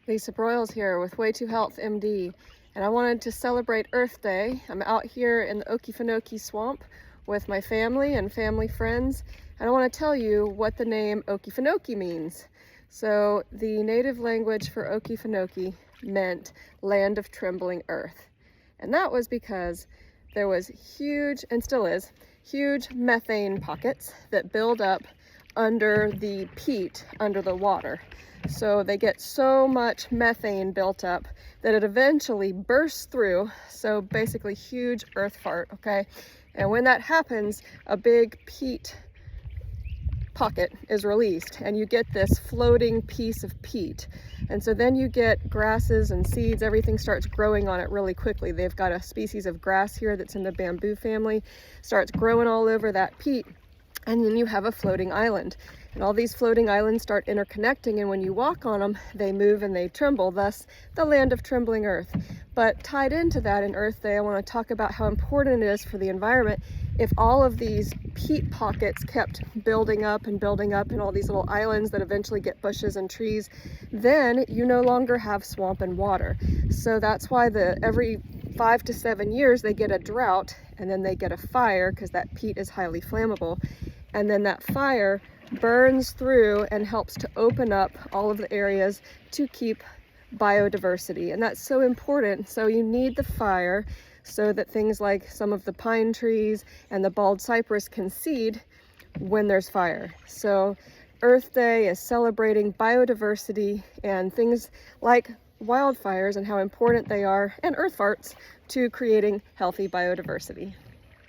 Lisa Broyles here with Way to Health MD, and I wanted to celebrate Earth Day. I'm out here in the Okefenokee Swamp with my family and family friends, and I want to tell you what the name Okefenokee means. So the native language for Okefenokee meant land of trembling earth, and that was because there was huge, and still is, huge methane pockets that build up under the peat under the water. So they get so much methane built up that it eventually bursts through. So basically huge earth fart, okay? And when that happens, a big peat pocket is released and you get this floating piece of peat. And so then you get grasses and seeds, everything starts growing on it really quickly. They've got a species of grass here that's in the bamboo family, starts growing all over that peat. And then you have a floating island. And all these floating islands start interconnecting, and when you walk on them, they move and they tremble, thus the land of trembling earth. But tied into that in Earth Day, I want to talk about how important it is for the environment if all of these peat pockets kept building up and all these little islands that eventually get bushes and trees, then you no longer have swamp and water. So that's why every 5 to 7 years they get a drought, and then they get a fire because that peat is highly flammable. And then that fire burns through and helps to open up all of the areas to keep biodiversity. And that's so important. So you need the fire so that things like some of the pine trees and the bald cypress can seed when there's fire. So Earth Day is celebrating biodiversity and things like wildfires and how important they are, and earth farts, to creating healthy biodiversity.